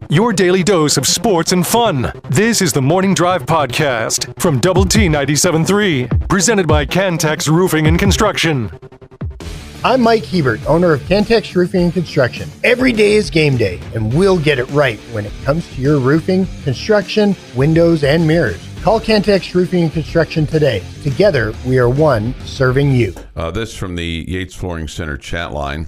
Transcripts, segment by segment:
Your daily dose of sports and fun. This is the Morning Drive Podcast from Double T 97.3, presented by Cantex Roofing and Construction. I'm Mike Hebert, owner of Cantex Roofing and Construction. Every day is game day, and we'll get it right when it comes to your roofing, construction, windows, and mirrors. Call Cantex Roofing and Construction today. Together, we are one serving you. This from the Yates Flooring Center chat line.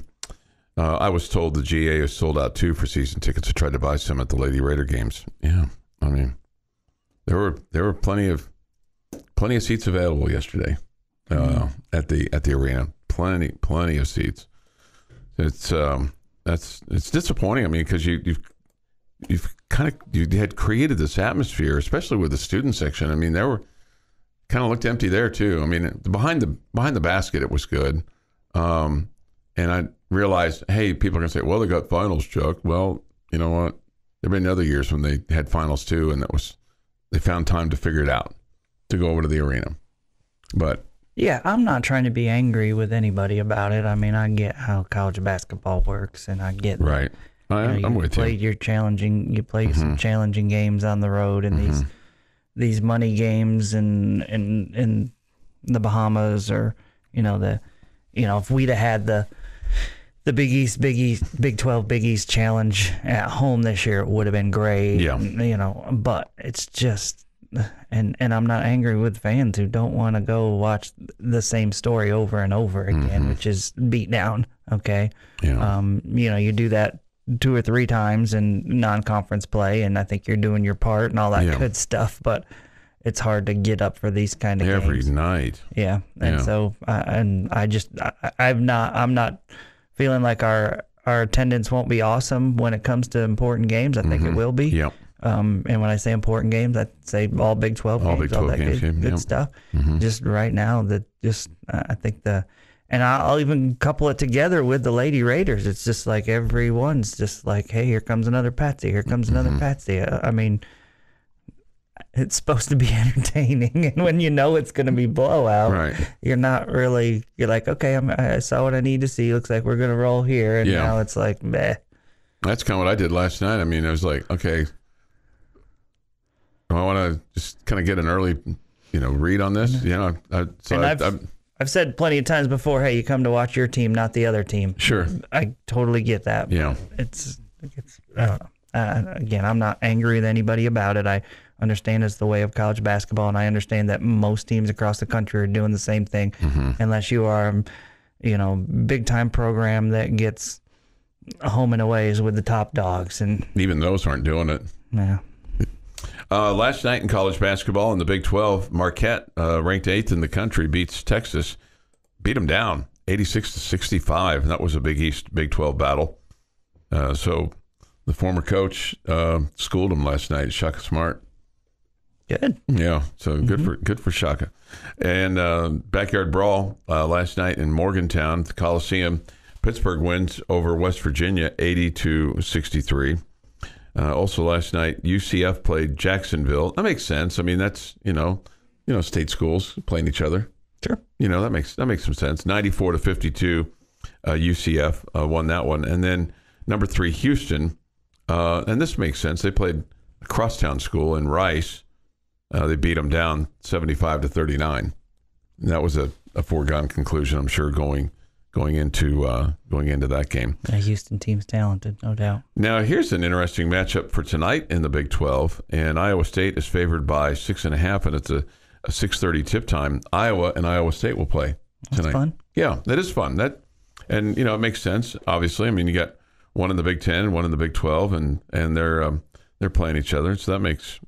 I was told the GA is sold out too for season tickets. I tried to buy some at the Lady Raider games. Yeah, I mean, there were plenty of seats available yesterday at the arena. Plenty of seats. It's disappointing. I mean, because you had created this atmosphere, especially with the student section. I mean, there were kind of looked empty there too. I mean, behind the basket, it was good. And I realized, hey, people are going to say, well, they got finals, Chuck. Well, you know what? There have been other years when they had finals too, and they found time to figure it out, to go over to the arena. But yeah, I'm not trying to be angry with anybody about it. I mean, I get how college basketball works, and I get right. I'm with you. You play some challenging games on the road, and these money games in the Bahamas, or if we'd have had the Big 12 Big East Challenge at home this year, it would have been great. Yeah. But it's just, and I'm not angry with fans who don't want to go watch the same story over and over again, which is beat down. Okay. Yeah. You do that 2 or 3 times in non-conference play, and I think you're doing your part and all that good stuff, but it's hard to get up for these kind of every games. night. Yeah. And so, I'm not feeling like our attendance won't be awesome when it comes to important games. I think it will be. Yep. And when I say important games, I say all Big 12 games, Big 12 all that games, good stuff. Just right now, I think and I'll even couple it together with the Lady Raiders. It's just like everyone's just like, hey, here comes another Patsy. Here comes another Patsy. I mean, it's supposed to be entertaining, and when you know it's going to be blowout, right, you're like, okay, I saw what I need to see. Looks like we're going to roll here, and now it's like, meh. That's kind of what I did last night. I mean, I was like, okay, I want to just kind of get an early, read on this. I've said plenty of times before, hey, you come to watch your team, not the other team. Sure, I totally get that. Yeah, it's I don't know. Again, I'm not angry with anybody about it. I understand it's the way of college basketball, and I understand that most teams across the country are doing the same thing, unless you are, big time program that gets home and aways with the top dogs, and even those aren't doing it. Yeah. Last night in college basketball in the Big 12, Marquette, ranked 8th in the country, beat them down 86-65. And that was a Big East Big 12 battle. So the former coach schooled him last night, Shaka Smart. Good. Yeah, so good for Shaka. And backyard brawl last night in Morgantown at the Coliseum. Pittsburgh wins over West Virginia 80-63. Also last night, UCF played Jacksonville. That makes sense. I mean, that's state schools playing each other. Sure. That makes some sense. 94-52, UCF won that one, and then number 3 Houston, and this makes sense. They played a crosstown school in Rice. They beat them down 75-39. And that was a foregone conclusion, I'm sure, going into that game. The Houston team's talented, no doubt. Now, here's an interesting matchup for tonight in the Big 12, and Iowa State is favored by 6.5, and it's a 6:30 tip time. Iowa and Iowa State will play tonight. That's fun. Yeah, that is fun. And it makes sense. Obviously, I mean, you got one in the Big 10, one in the Big 12, and they're playing each other, so that makes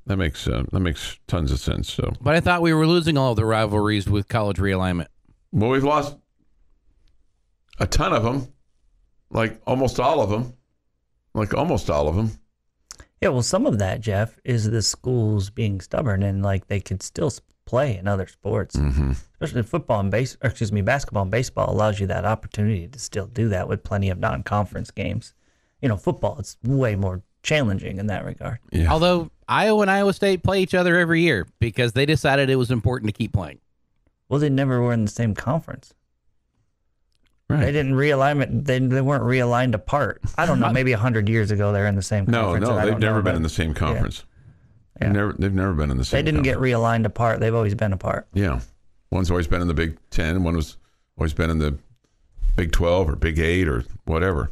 tons of sense. So, but I thought we were losing all of the rivalries with college realignment. Well, we've lost a ton of them, like almost all of them. Yeah, well, some of that, Jeff, is the schools being stubborn, and like they could still play in other sports, especially basketball and baseball allows you that opportunity to still do that with plenty of non-conference games. Football, it's way more challenging in that regard. Yeah. Although Iowa and Iowa State play each other every year because they decided it was important to keep playing. Well, they never were in the same conference. Right. They didn't realignment. They weren't realigned apart. I don't know. Maybe 100 years ago they're in the same conference. No, they've never been in the same conference. Yeah. They've never been in the same. They didn't conference. get realigned apart. They've always been apart. Yeah, one's always been in the Big Ten. One was always been in the Big 12 or Big 8 or whatever.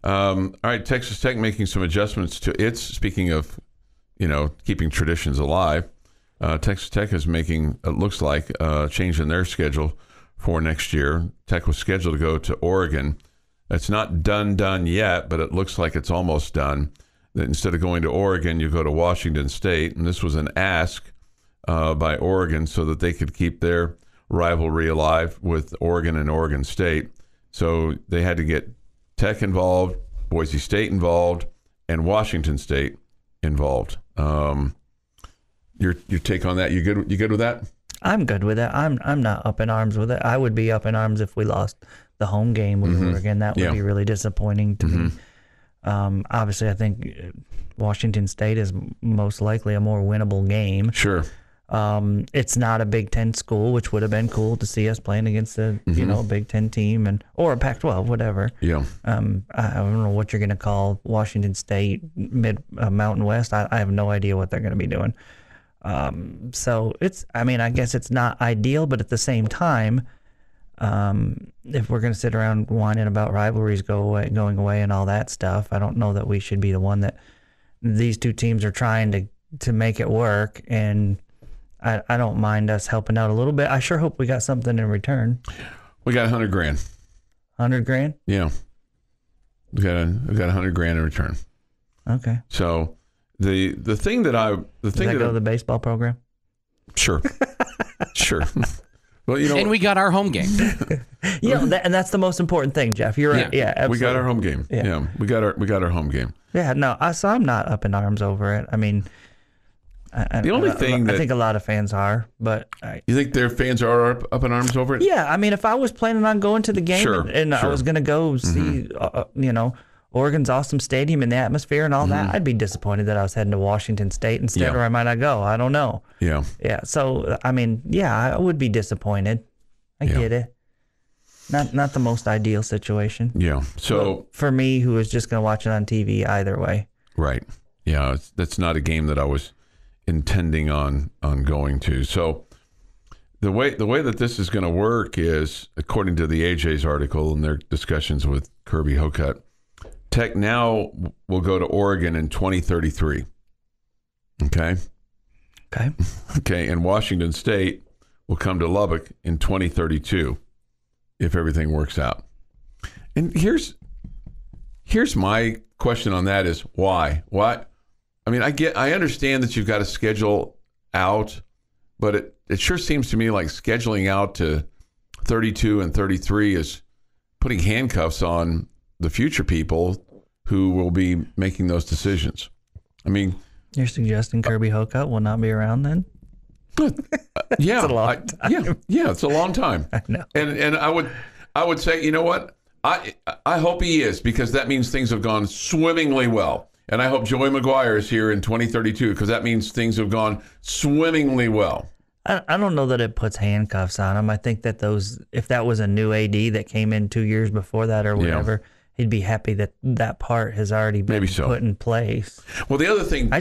All right, Texas Tech making some adjustments to its. Speaking of, keeping traditions alive, Texas Tech is making, it looks like, a change in their schedule for next year. Tech was scheduled to go to Oregon. It's not done yet, but it looks like it's almost done. That instead of going to Oregon, you go to Washington State, and this was an ask by Oregon so that they could keep their rivalry alive with Oregon and Oregon State. So they had to get Tech involved, Boise State involved, and Washington State involved. Your take on that? You good with that? I'm good with it. I'm not up in arms with it. I would be up in arms if we lost the home game with Oregon. That would be really disappointing to me. Obviously, I think Washington State is most likely a more winnable game. Sure. It's not a Big Ten school, which would have been cool to see us playing against a Big Ten team or a Pac-12, whatever. Yeah. I don't know what you're going to call Washington State Mountain West. I have no idea what they're going to be doing. So I guess it's not ideal, but at the same time, if we're going to sit around whining about rivalries going away and all that stuff, I don't know that we should be the one that these two teams are trying to make it work. And I don't mind us helping out a little bit. I sure hope we got something in return. We got $100,000. 100 grand? Yeah. We got $100,000 in return. Okay. So the thing that Does that go to the baseball program? Sure. Sure. Well, and we got our home game. And that's the most important thing, Jeff. You're right. Yeah, absolutely. We got our home game. Yeah. We got our home game. Yeah, no, so I'm not up in arms over it. I mean, I think a lot of fans are, but you think their fans are up in arms over it? Yeah, I mean, if I was planning on going to the game and I was going to go see, Oregon's awesome stadium and the atmosphere and all that, I'd be disappointed that I was heading to Washington State instead, or I might not go. I don't know. Yeah. Yeah. So I mean, I would be disappointed. I get it. Not the most ideal situation. Yeah. So but for me, who was just going to watch it on TV, either way. Right. Yeah. That's not a game that I was intending on going to. So the way that this is going to work is, according to the AJ's article and their discussions with Kirby Hocutt, Tech now will go to Oregon in 2033. Okay. And Washington State will come to Lubbock in 2032 if everything works out. And here's my question on that is why? Why? I mean, I understand that you've got to schedule out, but it sure seems to me like scheduling out to 32 and 33 is putting handcuffs on the future people who will be making those decisions. I mean, you're suggesting Kirby Hocutt will not be around then? Yeah, it's a long time. Yeah, it's a long time. I know. And I would say, you know what? I hope he is, because that means things have gone swimmingly well. And I hope Joey McGuire is here in 2032, because that means things have gone swimmingly well. I don't know that it puts handcuffs on him. I think that if that was a new AD that came in 2 years before that or whatever, he'd be happy that part has already been put in place. Well, the other thing, I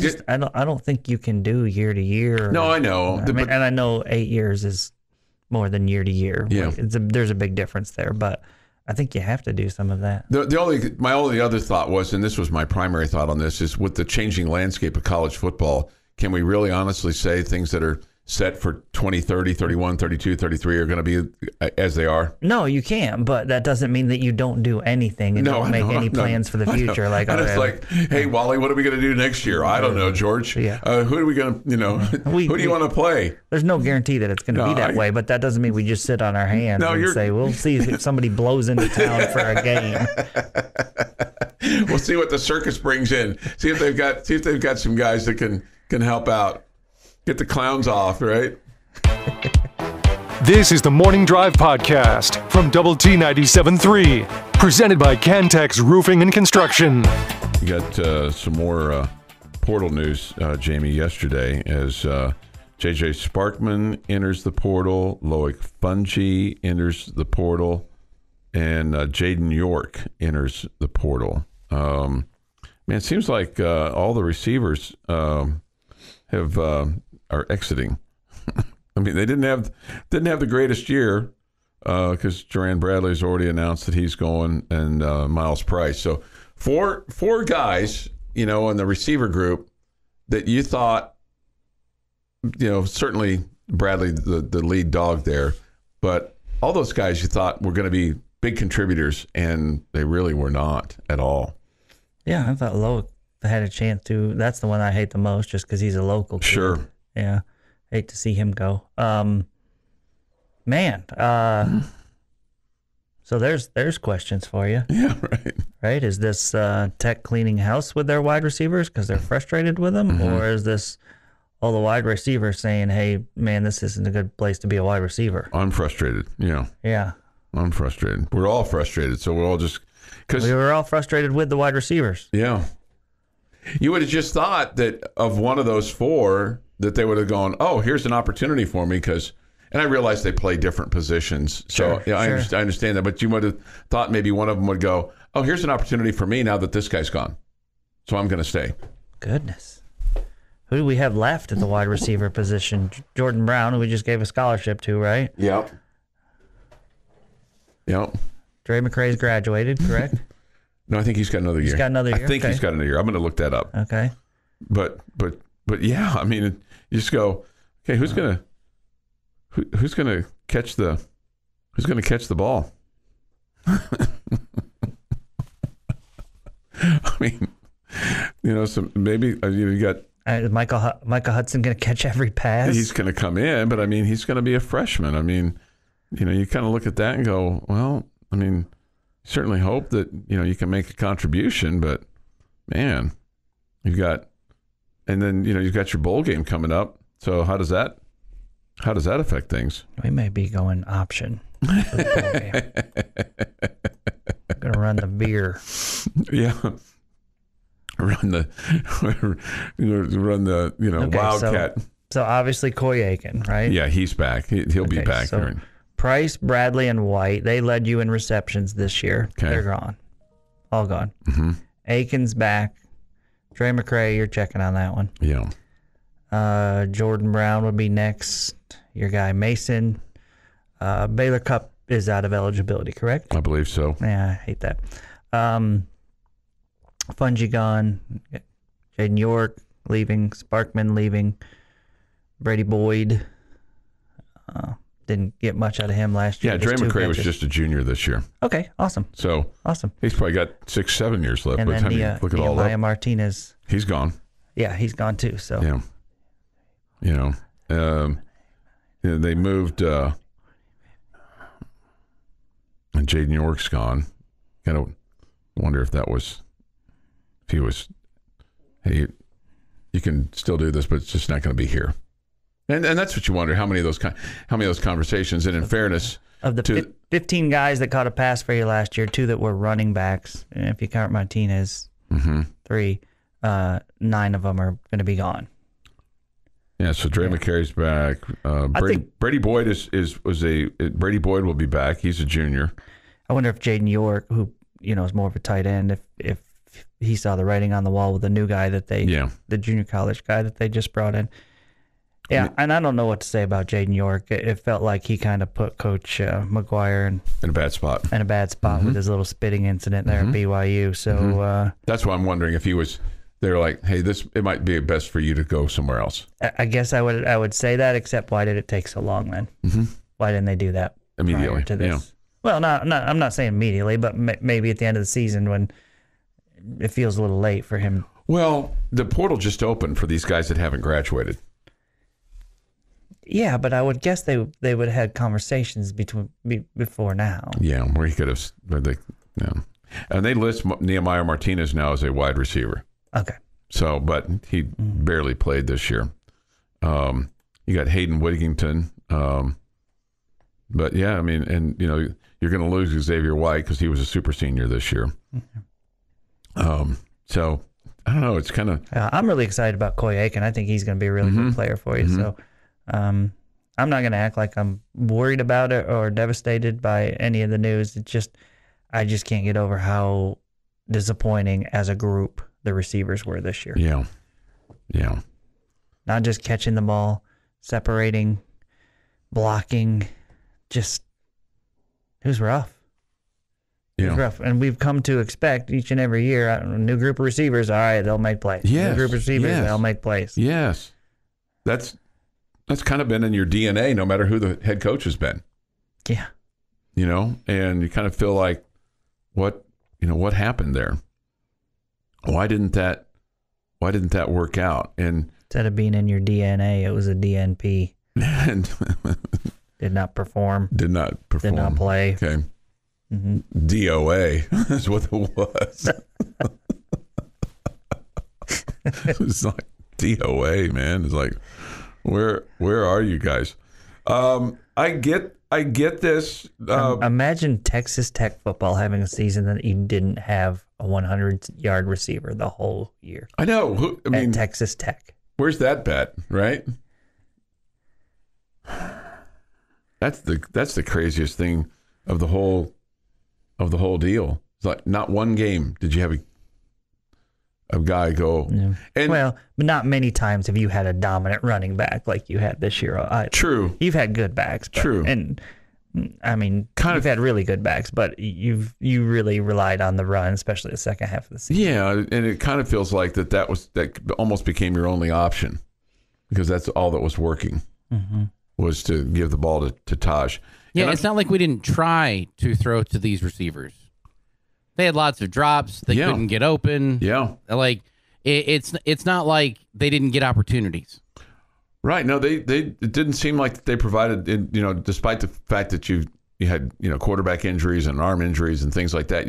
don't think you can do year to year. No, I know. And I know 8 years is more than year to year. Yeah. There's a big difference there, but I think you have to do some of that. My only other thought was, and this was my primary thought on this, is with the changing landscape of college football, can we really honestly say things that are set for 2030, 31, 32, 33 are going to be as they are? No, you can't, but that doesn't mean that you don't do anything and don't make any plans for the future. Like, and it's like, hey, Wally, what are we going to do next year? I don't know, George. Yeah. Who are we going to, who do you want to play? There's no guarantee that it's going to be that way, but that doesn't mean we just sit on our hands and say, we'll see if somebody blows into town for a game. We'll see what the circus brings in. See if they've got some guys that can help out. Get the clowns off, right? This is the Morning Drive Podcast from Double T 97.3, presented by Cantex Roofing and Construction. We got some more portal news, Jamie, yesterday, as J.J. Sparkman enters the portal, Loic Fouonji enters the portal. and Jaden York enters the portal. Man, it seems like all the receivers are exiting. I mean, they didn't have the greatest year because Duran Bradley's already announced that he's going, and Miles Price. So four guys, in the receiver group that you thought, certainly Bradley, the lead dog there, but all those guys you thought were going to be big contributors, and they really were not at all. Yeah, I thought Loic had a chance to. That's the one I hate the most, just because he's a local kid. Sure. Yeah, hate to see him go. So there's questions for you. Yeah, right. Right? Is this Tech cleaning house with their wide receivers because they're frustrated with them, or is this all the wide receivers saying, "Hey, man, this isn't a good place to be a wide receiver"? I'm frustrated. Yeah. Yeah. I'm frustrated. We're all frustrated, so we're all just because we were all frustrated with the wide receivers. Yeah. You would have just thought that of one of those four that they would have gone, oh, here's an opportunity for me and I realize they play different positions. So Sure, I understand that. But you would have thought maybe one of them would go, oh, here's an opportunity for me now that this guy's gone. So I'm going to stay. Goodness. Who do we have left at the wide receiver position? Jordan Brown, who we just gave a scholarship to, right? Yep. Dre McCray's graduated, correct? No, I think he's got another year. He's got another year? I think Okay. he's got another year. I'm going to look that up. Okay. But yeah, I mean, you just go, okay, who's going to catch the ball? I mean, so maybe you got Michael Hudson going to catch every pass? He's going to come in, but I mean, he's going to be a freshman. I mean, you kind of look at that and go, well, I mean, certainly hope that, you can make a contribution, but man, you've got your bowl game coming up. So how does that affect things? We may be going option for the bowl game. Going to run the beer. Yeah. Run the Okay, Wildcat. So obviously Coy Aiken, right? Yeah, he's back. He'll be back. So Price, Bradley, and White, they led you in receptions this year. Okay. They're gone. All gone. Mm-hmm. Aiken's back. Trey McCray, you're checking on that one. Yeah. Jordan Brown would be next. Your guy Mason. Baylor Cup is out of eligibility, correct? I believe so. Yeah, I hate that. Fungi gone. Jaden York leaving. Sparkman leaving. Brady Boyd. Didn't get much out of him last year. Yeah, Dre McCray was just a junior this year. Okay, awesome. So awesome. He's probably got 6-7 years left. And by the then time you look at all that. Nehemiah Martinez. He's gone. Yeah, he's gone too. So yeah, they moved, and Jaden York's gone. Kind of wonder if he was, hey, you can still do this, but it's just not going to be here. And that's what you wonder, how many of those conversations, and in fairness, of the 15 guys that caught a pass for you last year, 2 that were running backs, and if you count Martinez, 3, 9 of them are going to be gone. Yeah, so Dre McCary's back. Brady Boyd Brady Boyd will be back. He's a junior. I wonder if Jaden York, who is more of a tight end, if he saw the writing on the wall with the new guy the junior college guy that they just brought in. Yeah, and I don't know what to say about Jaden York. It felt like he kind of put Coach McGuire in a bad spot. With his little spitting incident there at BYU. So that's why I'm wondering if they're like, hey, it might be best for you to go somewhere else. I guess I would say that, except why did it take so long then? Why didn't they do that immediately prior to this? Yeah. Well, I'm not saying immediately, but maybe at the end of the season when it feels a little late for him. Well, the portal just opened for these guys that haven't graduated. Yeah, but I would guess they would have had conversations before now. Yeah, where he could have. And they list Nehemiah Martinez now as a wide receiver. Okay. So, but he barely played this year. You got Hayden Whittington. But yeah, I mean, and you're going to lose Xavier White because he was a super senior this year. So I don't know. It's kind of. I'm really excited about Coy Aiken. I think he's going to be a really good player for you. So, I'm not going to act like I'm worried about it or devastated by any of the news. I just can't get over how disappointing as a group the receivers were this year. Yeah. Yeah. Not just catching the ball, separating, blocking, it was rough. It was rough. And we've come to expect each and every year, a new group of receivers, all right, they'll make plays. Yes. New group of receivers, they'll make plays. Yes. That's kind of been in your DNA no matter who the head coach has been. Yeah. And you kind of feel like, what happened there? Why didn't that work out? And instead of being in your DNA, it was a DNP. And Did not perform. Did not play. Okay. Mm-hmm. DOA is what it was. It's like DOA, man. It's like, where are you guys? I get this. Imagine Texas Tech football having a season that you didn't have a 100-yard receiver the whole year. I know. At Texas Tech. Where's that bet, right? That's the craziest thing of the whole deal. It's like not one game did you have a guy go. Yeah. And but not many times have you had a dominant running back like you had this year. True. You've had good backs. True. And I mean, you've had really good backs, but you really relied on the run, especially the second half of the season. Yeah, and it kind of feels like that almost became your only option because that's all that was working. Mm-hmm. Was to give the ball to Taj. Yeah, it's not like we didn't try to throw to these receivers. They had lots of drops. They couldn't get open. Yeah. Like, it's not like they didn't get opportunities. Right. No, it didn't seem like they provided, despite the fact that you had, quarterback injuries and arm injuries and things like that,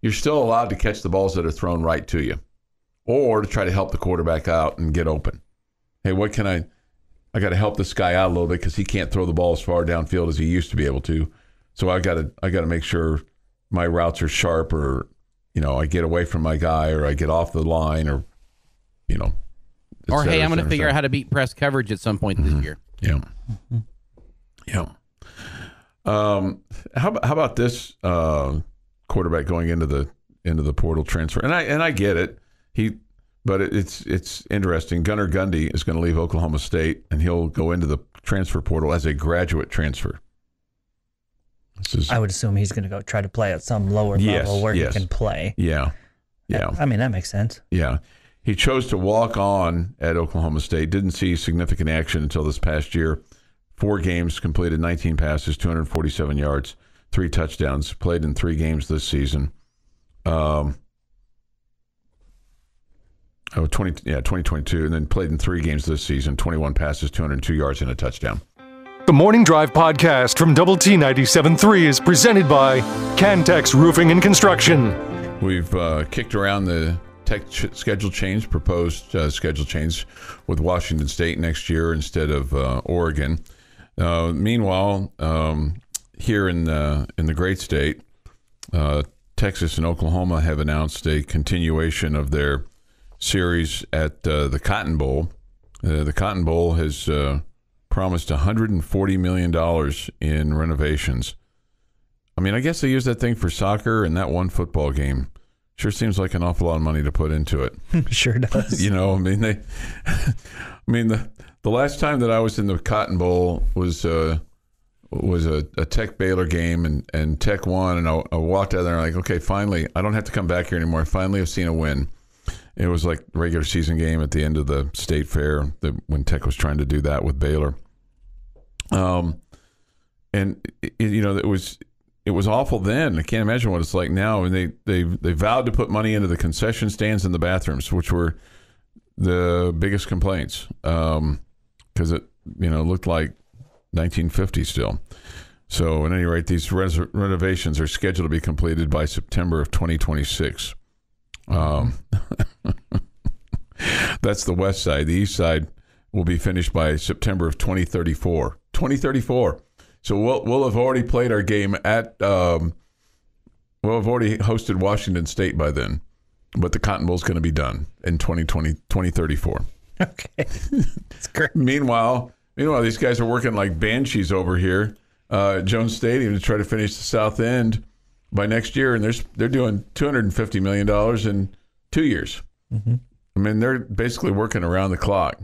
you're still allowed to catch the balls that are thrown right to you or to try to help the quarterback out and get open. Hey, what can I got to help this guy out a little bit because he can't throw the ball as far downfield as he used to be able to. So I got to make sure my routes are sharp, or I get away from my guy, or I get off the line, or or hey, I'm going to figure out how to beat press coverage at some point this year. Yeah, yeah. How about this quarterback going into the portal transfer? And I get it. But it's interesting. Gunnar Gundy is going to leave Oklahoma State, and he'll go into the transfer portal as a graduate transfer. I would assume he's going to go try to play at some lower level where he can play. Yeah. I mean, that makes sense. Yeah. He chose to walk on at Oklahoma State, didn't see significant action until this past year. 4 games, completed 19 passes, 247 yards, 3 touchdowns, played in 3 games this season. 2022, and then played in 3 games this season, 21 passes, 202 yards, and a touchdown. The Morning Drive podcast from Double T 97.3 is presented by Cantex Roofing and Construction. We've kicked around the Tech schedule change, proposed schedule change with Washington State next year instead of Oregon. Meanwhile, here in the great state, Texas and Oklahoma have announced a continuation of their series at the Cotton Bowl. The Cotton Bowl has promised $140 million in renovations. I mean, I guess they use that thing for soccer, and that one football game sure seems like an awful lot of money to put into it. Sure does. The last time that I was in the Cotton Bowl was a Tech Baylor game, and Tech won, and I walked out there and like, okay, finally, I don't have to come back here anymore. I finally have seen a win. It was like a regular season game at the end of the state fair when Tech was trying to do that with Baylor. It was awful then. I can't imagine what it's like now. And they vowed to put money into the concession stands and the bathrooms, which were the biggest complaints, because it looked like 1950 still. So at any rate, these renovations are scheduled to be completed by September of 2026. That's the west side. The east side will be finished by September of 2034. 2034. So we'll have already played our game at. We'll have already hosted Washington State by then, but the Cotton Bowl is going to be done in 2034. Okay, that's great. Meanwhile, Meanwhile, these guys are working like banshees over here at Jones Stadium to try to finish the South End by next year, and they're doing $250 million in 2 years. Mm-hmm. I mean, they're basically working around the clock.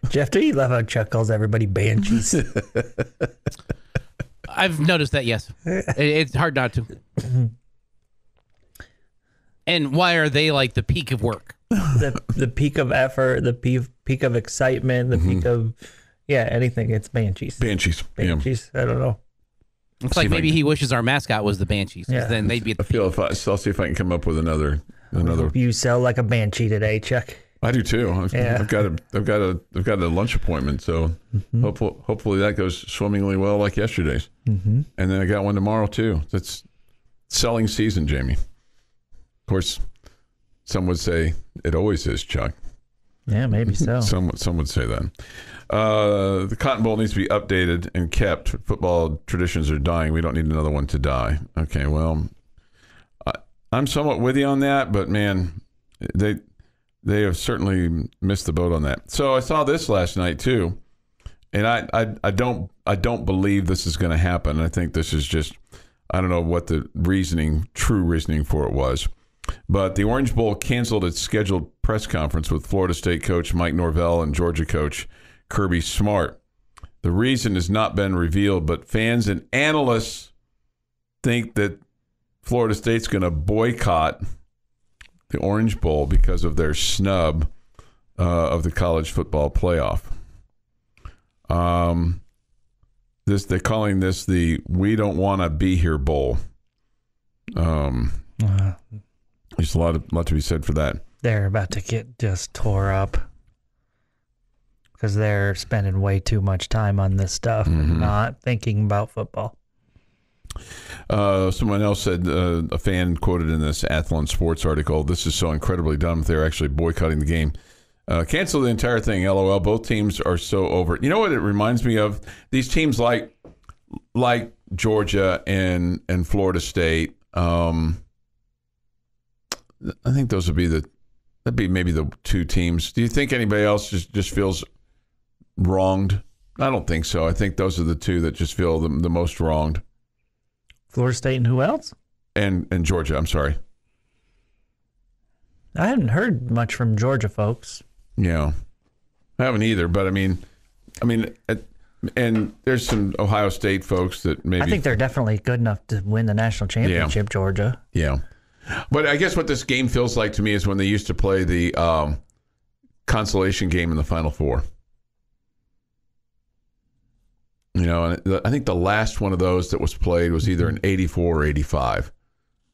Jeff, do you love how Chuck calls everybody banshees? I've noticed that, yes. It's hard not to. And why are they like the peak of work? The peak of effort, the peak of excitement, the peak of, anything. It's banshees. Banshees. Banshees. Yeah. I don't know. Looks like maybe he wishes our mascot was the banshees. Yeah. Then they'd be at the peak. I'll see if I can come up with another. You sell like a banshee today, Chuck. I do too. I've got a lunch appointment, so hopefully that goes swimmingly well like yesterday's. Mm-hmm. And then I got one tomorrow too. That's selling season, Jamie. Of course, some would say it always is, Chuck. Yeah, maybe so. Some would say that. The Cotton Bowl needs to be updated and kept. Football traditions are dying. We don't need another one to die. Okay, well, I'm somewhat with you on that, but man, they have certainly missed the boat on that. So I saw this last night too, and I don't believe this is going to happen. I think this is just, I don't know what the true reasoning for it was. But the Orange Bowl canceled its scheduled press conference with Florida State coach Mike Norvell and Georgia coach Kirby Smart. The reason has not been revealed, but fans and analysts think that Florida State's going to boycott the Orange Bowl because of their snub of the college football playoff. They're calling this the "We Don't Want to Be Here Bowl." There's a lot to be said for that. They're about to get just tore up because they're spending way too much time on this stuff and not thinking about football. Someone else said, a fan quoted in this Athlon Sports article, "This is so incredibly dumb. They're actually boycotting the game. Cancel the entire thing, LOL. Both teams are so over it." You know what it reminds me of? These teams like Georgia and Florida State. I think those that'd be maybe the two teams. Do you think anybody else just feels wronged? I don't think so. I think those are the two that just feel the most wronged. Florida State and who else? And Georgia, I'm sorry. I haven't heard much from Georgia folks. Yeah. I haven't either, but I mean, and there's some Ohio State folks that maybe... I think they're definitely good enough to win the national championship, Georgia. Yeah. But I guess what this game feels like to me is when they used to play the consolation game in the Final Four. You know, and I think the last one of those that was played was either in 84 or 85.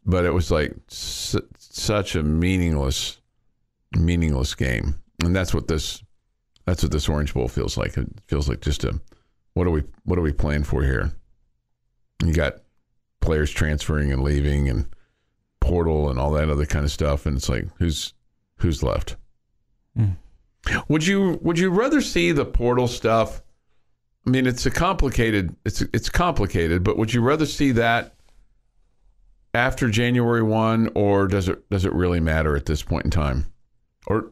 But it was like such a meaningless game. And that's what this Orange Bowl feels like. It feels like just what are we playing for here? You got players transferring and leaving and portal and all that other kind of stuff, and it's like who's left? Would you rather see the portal stuff? I mean, it's complicated, but would you rather see that after January 1, or does it really matter at this point in time? Or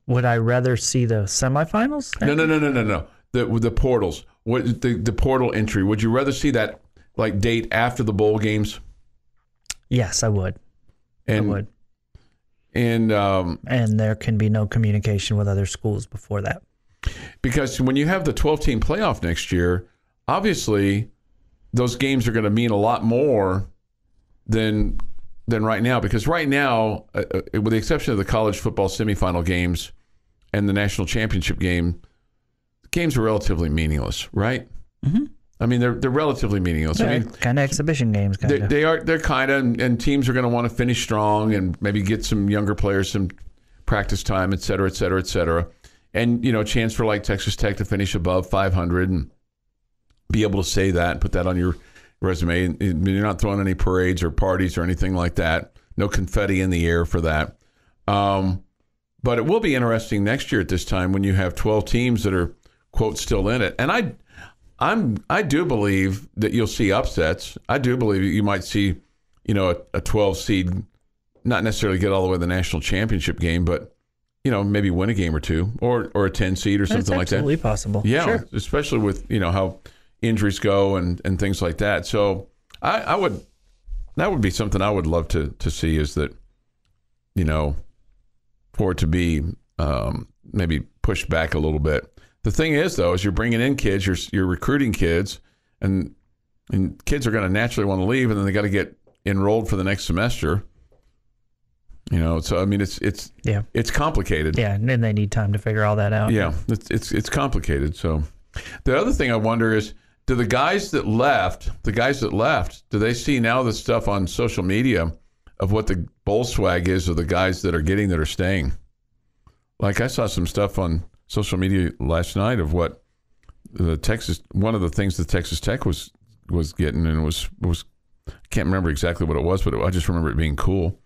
would I rather see the semifinals? No. The portals. What the portal entry? Would you rather see that like date after the bowl games? Yes, I would. I would. And there can be no communication with other schools before that. Because when you have the 12-team playoff next year, obviously those games are going to mean a lot more than right now. Because right now, with the exception of the college football semifinal games and the national championship game, the games are relatively meaningless, right? Mm-hmm. I mean, they're relatively meaningless. They're I mean, kind of exhibition games. They're kind of, and teams are going to want to finish strong and maybe get some younger players some practice time, et cetera, et cetera, et cetera. And, a chance for like Texas Tech to finish above 500 and be able to say that and put that on your resume. And you're not throwing any parades or parties or anything like that. No confetti in the air for that. But it will be interesting next year at this time when you have 12 teams that are, quote, still in it. And I do believe that you'll see upsets. I do believe you might see, a 12 seed not necessarily get all the way to the national championship game, but maybe win a game or two, or a 10 seed or something like that. Absolutely possible. Yeah, sure. Especially with how injuries go and things like that. So that would be something I would love to see, is that for it to be maybe pushed back a little bit. The thing is, though, is you're bringing in kids, you're recruiting kids, and kids are going to naturally want to leave, and then they got to get enrolled for the next semester. So I mean, it's complicated. Yeah, and then they need time to figure all that out. Yeah, it's complicated. So the other thing I wonder is, do the guys that left, do they see now the stuff on social media of what the bowl swag is of the guys that are staying? Like, I saw some stuff on social media last night of what one of the things that Texas Tech was getting, and was I can't remember exactly what it was, but I just remember it being cool.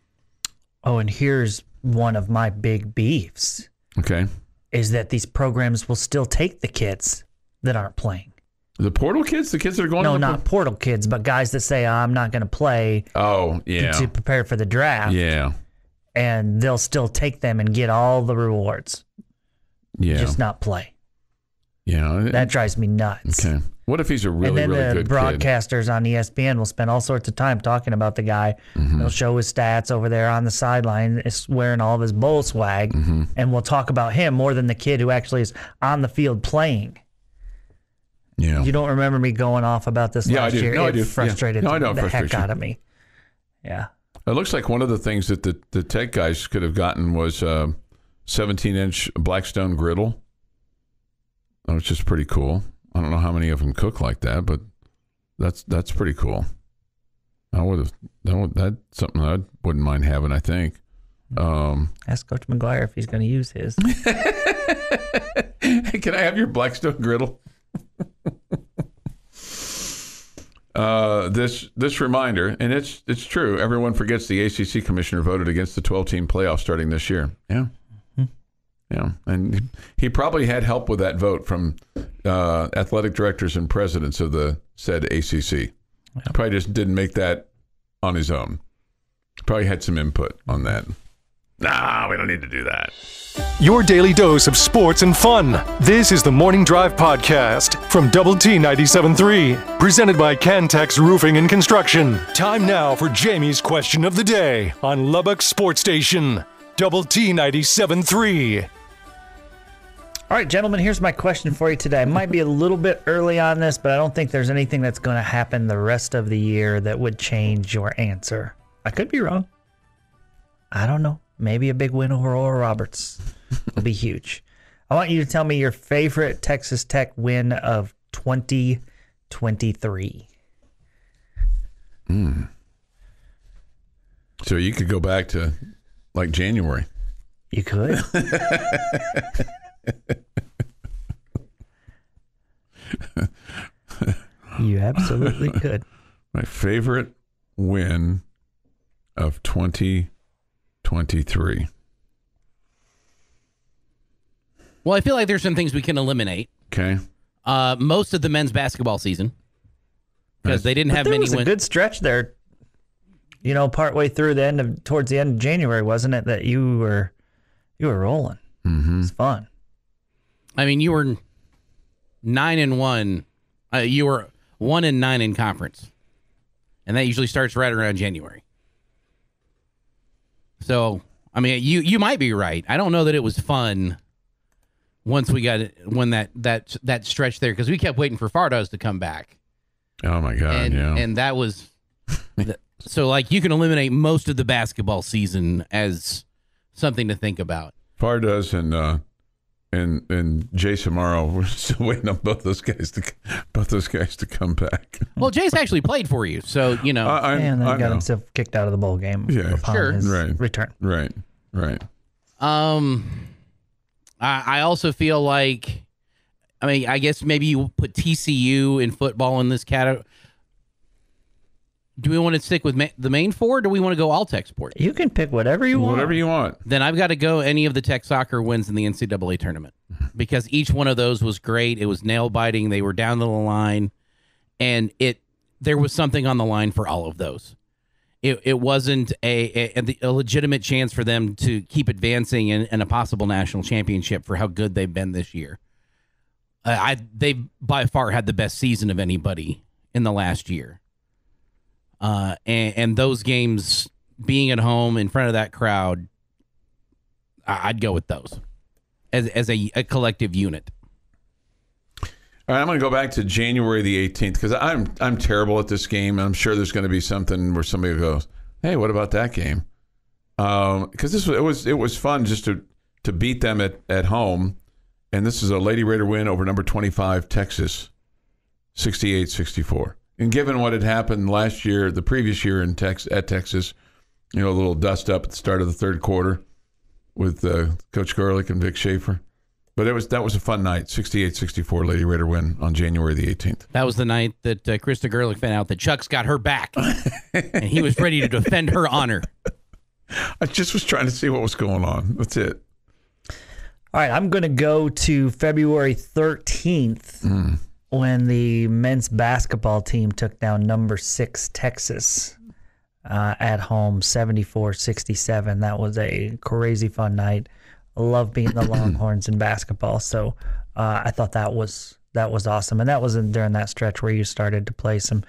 Oh, and here's one of my big beefs. Okay. Is that these programs will still take the kids that aren't playing. The portal kids? The kids that are going No, not portal kids, but guys that say, I'm not going to play to prepare for the draft. Yeah. And they'll still take them and get all the rewards. Yeah. Just not play. Yeah. That drives me nuts. Okay. What if he's a really, really good kid? And then the broadcasters on ESPN will spend all sorts of time talking about the guy. Mm-hmm. They'll show his stats over there on the sideline, is wearing all of his bowl swag, and we'll talk about him more than the kid who actually is on the field playing. Yeah. You don't remember me going off about this last year? No, I do. Frustrated the heck you. out of me. Yeah. It looks like one of the things that the Tech guys could have gotten was 17-inch Blackstone griddle. That was just pretty cool. I don't know how many of them cook like that, but that's pretty cool. That's something I wouldn't mind having, I think. Ask Coach McGuire if he's going to use his. Hey, can I have your Blackstone griddle? This reminder, and it's true. Everyone forgets the ACC commissioner voted against the 12-team playoff starting this year. Yeah. Yeah, and he probably had help with that vote from athletic directors and presidents of the said ACC. Yep. Probably just didn't make that on his own. Probably had some input on that. Nah, we don't need to do that. Your daily dose of sports and fun. This is the Morning Drive Podcast from Double T 97.3, presented by Cantex Roofing and Construction. Time now for Jamie's question of the day on Lubbock Sports Station, Double T 97.3. All right, gentlemen, here's my question for you today. I might be a little bit early on this, but I don't think there's anything that's going to happen the rest of the year that would change your answer. I could be wrong. I don't know. Maybe a big win over Oral Roberts will be huge. I want you to tell me your favorite Texas Tech win of 2023. So you could go back to like January. You could. You absolutely could. My favorite win of 2023. Well, I feel like there's some things we can eliminate. Okay. Most of the men's basketball season, because they didn't have many wins. There was a good stretch there. Partway through towards the end of January, wasn't it, that you were rolling? Mm-hmm. It was fun. I mean, you were 9-1. You were 1-9 in conference, and that usually starts right around January. So, I mean, you might be right. I don't know that it was fun once we got that stretch there, because we kept waiting for Fardos to come back. Oh my God! And that was so like you can eliminate most of the basketball season as something to think about. Fardos and Jason Morrow, we're still waiting on both those guys to come back. Well, Jace actually played for you, so and then got himself kicked out of the bowl game upon his return. Right. I also feel like, I guess maybe you put TCU in football in this category. Do we want to stick with the main four, or do we want to go all Tech sport? You can pick whatever you want. Whatever you want. Then I've got to go any of the Tech soccer wins in the NCAA tournament, because each one of those was great. It was nail-biting. They were down to the line, and there was something on the line for all of those. it wasn't a legitimate chance for them to keep advancing in a possible national championship for how good they've been this year. They by far had the best season of anybody in the last year. And those games being at home in front of that crowd, I'd go with those as a collective unit. All right, I'm going to go back to January the 18th because I'm terrible at this game. I'm sure there's going to be something where somebody goes, "Hey, what about that game?" Because it was fun just to beat them at home, and this is a Lady Raider win over number 25 Texas, 68-64. And given what had happened last year, the previous year at Texas, a little dust up at the start of the third quarter with Coach Garlick and Vic Schaefer. But that was a fun night, 68-64 Lady Raider win on January the 18th. That was the night that Krista Gerlich found out that Chuck's got her back, and he was ready to defend her honor. I just was trying to see what was going on. That's it. All right, I'm going to go to February 13th when the men's basketball team took down number 6 Texas at home, 74-67. That was a crazy fun night. I love beating the Longhorns in basketball, so I thought that was awesome. And that was during that stretch where you started to play some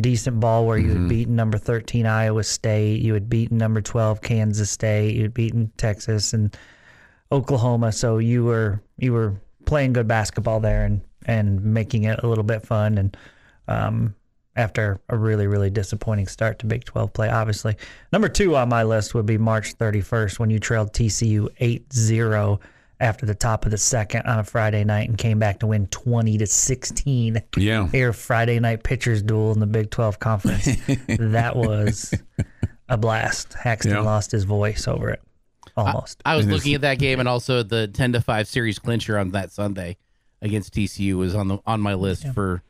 decent ball, where you had beaten number 13 Iowa State, you had beaten number 12 Kansas State, you had beaten Texas and Oklahoma. So you were playing good basketball there and making it a little bit fun. And after a really, really disappointing start to Big 12 play, obviously. Number 2 on my list would be March 31st when you trailed TCU 8-0 after the top of the second on a Friday night and came back to win 20-16. Yeah. Your Friday night pitchers duel in the Big 12 conference. That was a blast. Haxton lost his voice over it. Almost. I was looking at that game, and also the 10-5 series clincher on that Sunday against TCU was on my list for.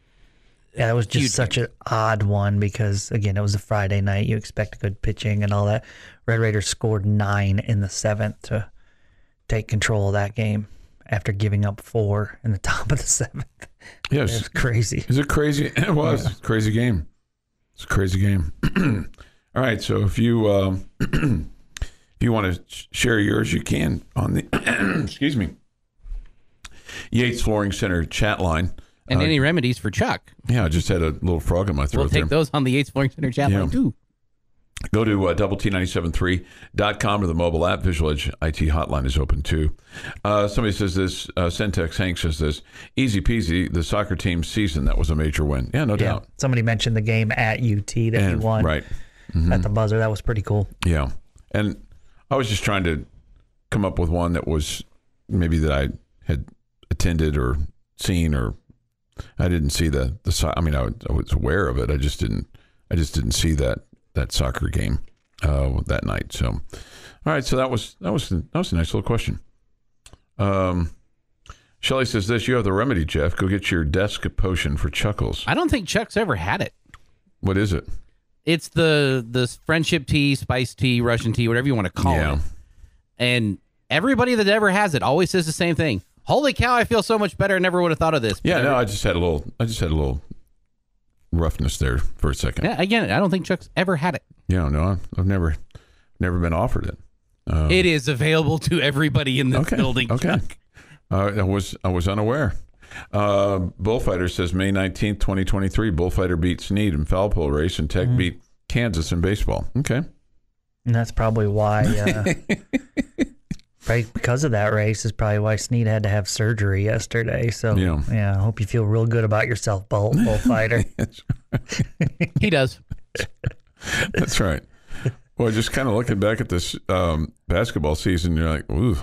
Yeah, that was just such an odd one because, again, it was a Friday night. You expect good pitching and all that. Red Raiders scored 9 in the 7th to take control of that game after giving up 4 in the top of the 7th. Yes. It was crazy. Is it crazy? It was. Yeah. It's a crazy game. It's a crazy game. All right, so if you want to share yours, you can on the excuse me, Yates Flooring Center chat line. And any remedies for Chuck. Yeah, I just had a little frog in my throat. We'll take those on the Yates Flooring Center chat line, too. Go to doublet973.com or the mobile app. Visual Edge IT hotline is open, too. Somebody says this, Centex Hank says this, easy peasy, the soccer team's season, that was a major win. Yeah, no doubt. Somebody mentioned the game at UT that he won right. At the buzzer. That was pretty cool. Yeah. And I was just trying to come up with one that was maybe that I had attended or seen, or I didn't see I was aware of it. I just didn't see that soccer game that night. So, all right. So that was a nice little question. Shelley says this: you have the remedy, Jeff. Go get your desk potion for Chuckles. I don't think Chuck's ever had it. What is it? It's the friendship tea, spice tea, Russian tea, whatever you want to call it. And everybody that ever has it always says the same thing. Holy cow, I feel so much better. I never would have thought of this. Yeah, no, I just had a little roughness there for a second. Yeah, again, I don't think Chuck's ever had it. Yeah, no, I've never been offered it. It is available to everybody in this building. Okay. I was unaware. Bullfighter says May 19th, 2023, Bullfighter beat Snead in foul pole race, and Tech beat Kansas in baseball. Okay. And that's probably why, right, because of that race is probably why Snead had to have surgery yesterday. So, yeah, I hope you feel real good about yourself, Bullfighter. He does. That's right. Well, just kind of looking back at this basketball season, you're like, ooh,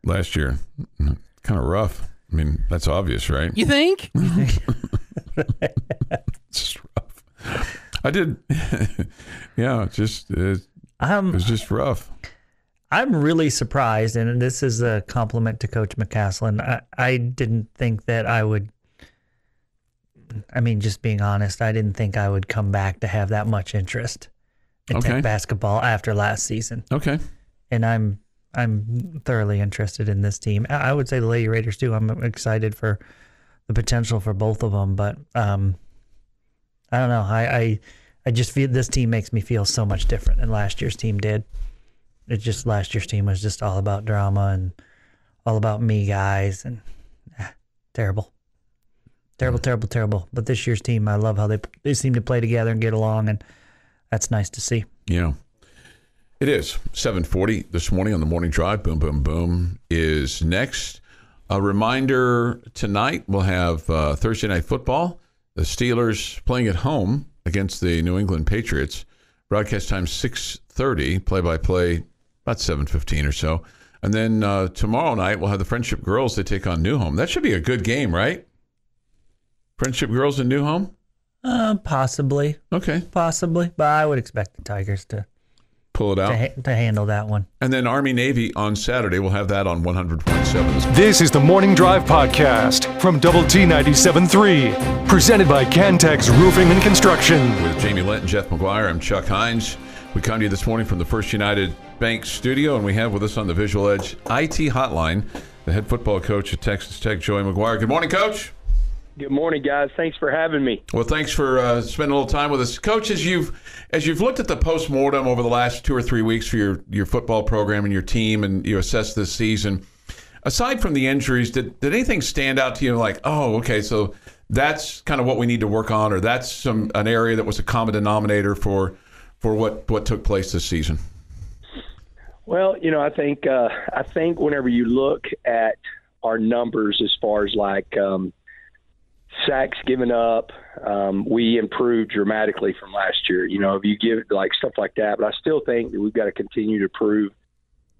last year, kind of rough. I mean, that's obvious, right? You think? It's just rough. I did. Yeah, it was just rough. I'm really surprised, and this is a compliment to Coach McCaslin. I didn't think that I would, I mean, just being honest, I didn't think I would come back to have that much interest in Tech basketball after last season. Okay. And I'm thoroughly interested in this team. I would say the Lady Raiders too. I'm excited for the potential for both of them, but I don't know. I just feel this team makes me feel so much different than last year's team did. Last year's team was just all about drama and all about me guys and terrible. But this year's team, I love how they seem to play together and get along, and that's nice to see. Yeah. It is 7:40 this morning on the Morning Drive. Boom, boom, boom is next. A reminder, tonight we'll have Thursday Night Football. The Steelers playing at home against the New England Patriots. Broadcast time 6:30, play-by-play about 7:15 or so. And then tomorrow night we'll have the Friendship Girls. They take on New Home. That should be a good game, right? Friendship Girls and New Home? Possibly. Okay. Possibly, but I would expect the Tigers to pull it out to handle that one. And then Army-Navy on Saturday. We'll have that on 100.7. This is the Morning Drive podcast from Double T 97.3, presented by Cantex Roofing and Construction. With Jamie Lent and Jeff McGuire, I'm Chuck Heinz. We come to you this morning from the First United Bank studio, and we have with us on the Visual Edge IT hotline the head football coach at Texas Tech, Joey McGuire. Good morning, Coach. Good morning, guys. Thanks for having me. Well, thanks for spending a little time with us. Coach, as you've looked at the postmortem over the last 2 or 3 weeks for your football program and your team, and you assess this season, aside from the injuries, did anything stand out to you like, oh, okay, so that's kind of what we need to work on, or that's an area that was a common denominator for what took place this season? Well, I think whenever you look at our numbers as far as like sacks given up, we improved dramatically from last year. If you give like stuff like that, but I still think that we've got to continue to improve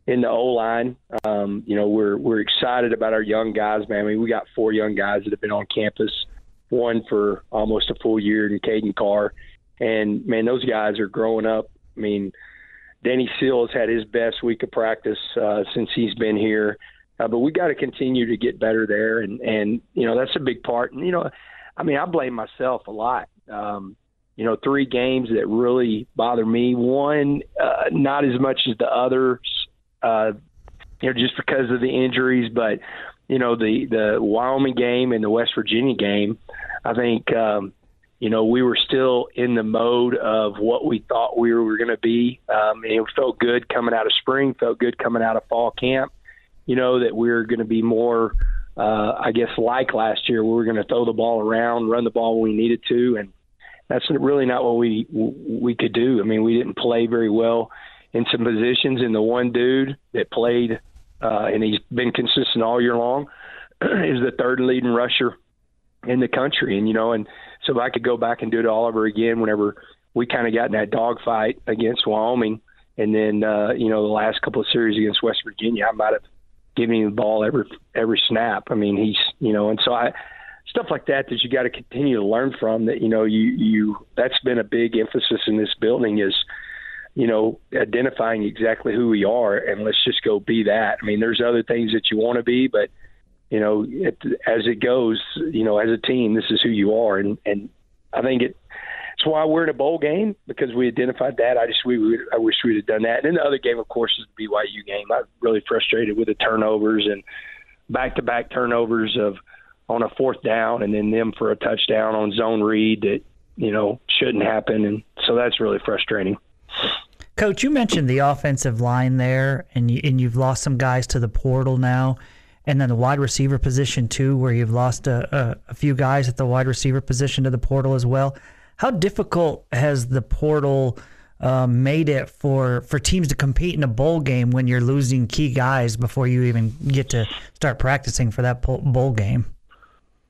in the O-line. We're excited about our young guys, man. I mean, we got 4 young guys that have been on campus, one for almost a full year in Caden Carr. And, man, those guys are growing up. I mean, Danny Seal has had his best week of practice since he's been here. But we got to continue to get better there. And that's a big part. And, I blame myself a lot. 3 games that really bother me. One, not as much as the others, just because of the injuries. But, the Wyoming game and the West Virginia game, I think, we were still in the mode of what we thought we were going to be. It felt good coming out of spring, felt good coming out of fall camp, that we were going to be more, like last year, we were going to throw the ball around, run the ball when we needed to. And that's really not what we could do. I mean, we didn't play very well in some positions. And the one dude that played, and he's been consistent all year long, is the 3rd leading rusher in the country. And, and so if I could go back and do it all over again, whenever we kind of got in that dogfight against Wyoming, and then, the last couple of series against West Virginia, I might have given him the ball every snap. I mean, he's, and so stuff like that you got to continue to learn from, that, that's been a big emphasis in this building is, identifying exactly who we are, and let's just go be that. I mean, there's other things that you want to be, but as it goes, as a team, this is who you are. And I think it's why we're in a bowl game, because we identified that. I wish we'd have done that. And then the other game, of course, is the BYU game. I'm really frustrated with the turnovers and back-to-back turnovers on a 4th down, and then them for a touchdown on zone read that, shouldn't happen. And so that's really frustrating. Coach, you mentioned the offensive line there, and you've lost some guys to the portal now. And then the wide receiver position, too, where you've lost a few guys at the wide receiver position to the portal as well. How difficult has the portal made it for teams to compete in a bowl game when you're losing key guys before you even get to start practicing for that bowl game?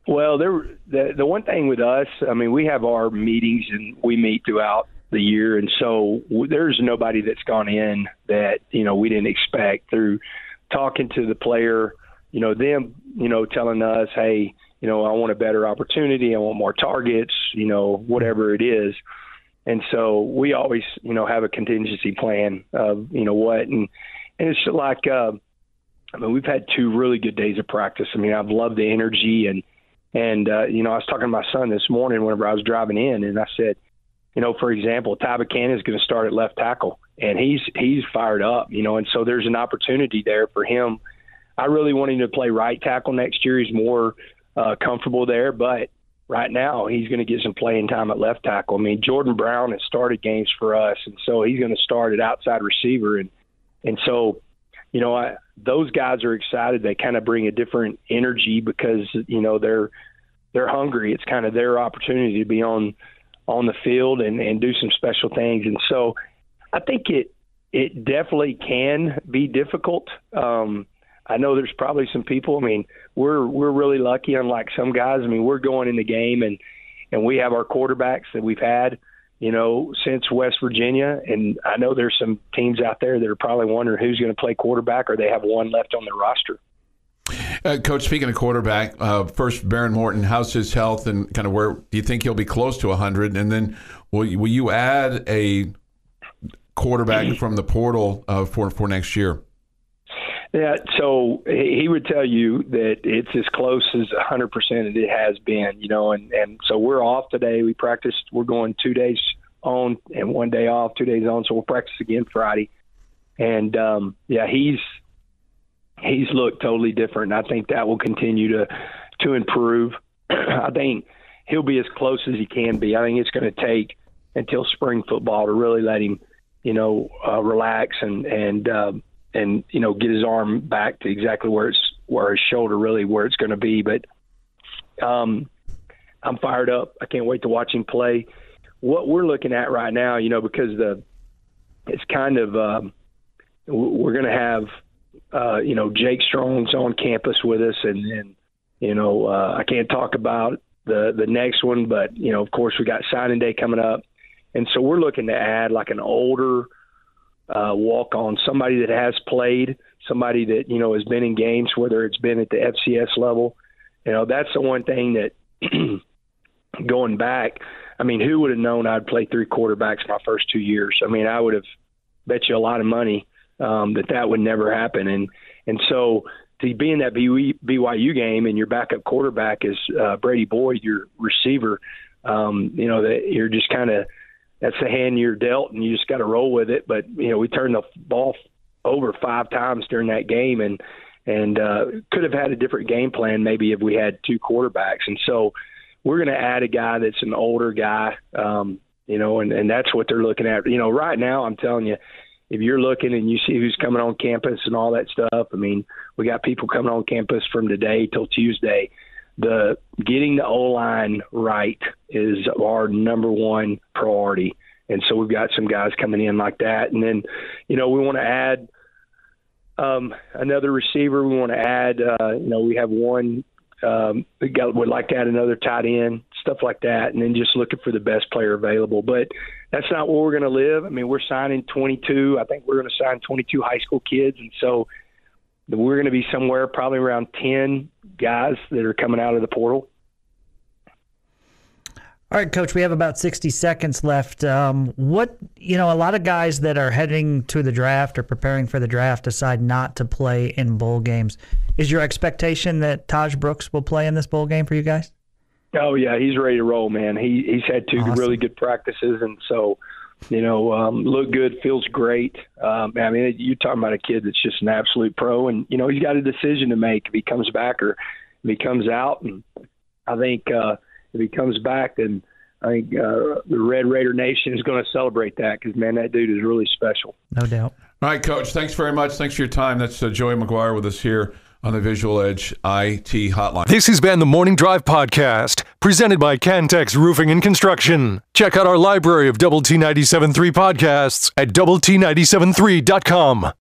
Well, the one thing with us, I mean, we have our meetings and we meet throughout the year. And so there's nobody that's gone in that, we didn't expect, through talking to the player, them, telling us, hey, I want a better opportunity. I want more targets, whatever it is. And so we always, have a contingency plan of, what. And it's like, we've had 2 really good days of practice. I mean, I've loved the energy. And I was talking to my son this morning whenever I was driving in, and I said, for example, Ty Buchanan is going to start at left tackle, and he's fired up, and so there's an opportunity there for him. I really want him to play right tackle next year. He's more comfortable there, but right now he's going to get some playing time at left tackle. I mean, Jordan Brown has started games for us, and so he's going to start at outside receiver. And so, you know, those guys are excited. They kind of bring a different energy because, you know, they're hungry. It's kind of their opportunity to be on the field and do some special things. And so I think it definitely can be difficult. I know there's probably some people. I mean, we're really lucky, unlike some guys. I mean, we're going in the game and we have our quarterbacks that we've had, you know, since West Virginia. And I know there's some teams out there that are probably wondering who's going to play quarterback, or they have one left on their roster. Coach, speaking of quarterback, first, Baron Morton, how's his health, and kind of where do you think he'll be close to 100? And then will you add a quarterback from the portal for next year? Yeah, so he would tell you that it's as close as 100% as it has been, you know, and so we're off today. We practiced. We're going 2 days on and 1 day off, 2 days on, so we'll practice again Friday. And, yeah, he's looked totally different, and I think that will continue to improve. I think he'll be as close as he can be. I think it's going to take until spring football to really let him, you know, relax and you know, get his arm back to exactly where his shoulder really where it's going to be. But I'm fired up. I can't wait to watch him play. What we're looking at right now, you know, because it's kind of we're going to have you know, Jake Strong's on campus with us, and you know, I can't talk about the next one, but you know, of course, we got signing day coming up, and so we're looking to add like an older walk on, somebody that has played, somebody that, you know, has been in games, whether it's been at the FCS level. You know, that's the one thing that going back, I mean, who would have known I'd play 3 quarterbacks my first 2 years? I mean, I would have bet you a lot of money that would never happen. And so to be in that BYU game and your backup quarterback is Brady Boyd, your receiver, you know, that you're just kind of, that's the hand you're dealt, and you just got to roll with it. But, you know, we turned the ball over 5 times during that game and could have had a different game plan maybe if we had 2 quarterbacks. And so we're going to add a guy that's an older guy, you know, and that's what they're looking at. You know, right now, I'm telling you, if you're looking and you see who's coming on campus and all that stuff, I mean, we got people coming on campus from today till Tuesday. Getting the O-line right is our number one priority. And so we've got some guys coming in like that. And then, you know, we want to add another receiver. We want to add, you know, we have one, would like to add another tight end, stuff like that. And then just looking for the best player available. But that's not where we're going to live. I mean, we're signing 22. I think we're going to sign 22 high school kids. And so we're going to be somewhere probably around 10 guys that are coming out of the portal. All right, Coach, we have about 60 seconds left. What, you know, a lot of guys that are heading to the draft or preparing for the draft decide not to play in bowl games. Is your expectation that Taj Brooks will play in this bowl game for you guys? Oh, yeah, he's ready to roll, man. He's had 2 really good practices, and so, you know, look good, feels great. I mean, you're talking about a kid that's just an absolute pro, and, you know, he's got a decision to make if he comes back or if he comes out. And I think if he comes back, then I think the Red Raider Nation is going to celebrate that because, man, that dude is really special. No doubt. All right, Coach, thanks very much. Thanks for your time. That's Joey McGuire with us here on the Visual Edge IT Hotline. This has been the Morning Drive Podcast, presented by Cantex Roofing and Construction. Check out our library of Double T 97.3 podcasts at doublet973.com.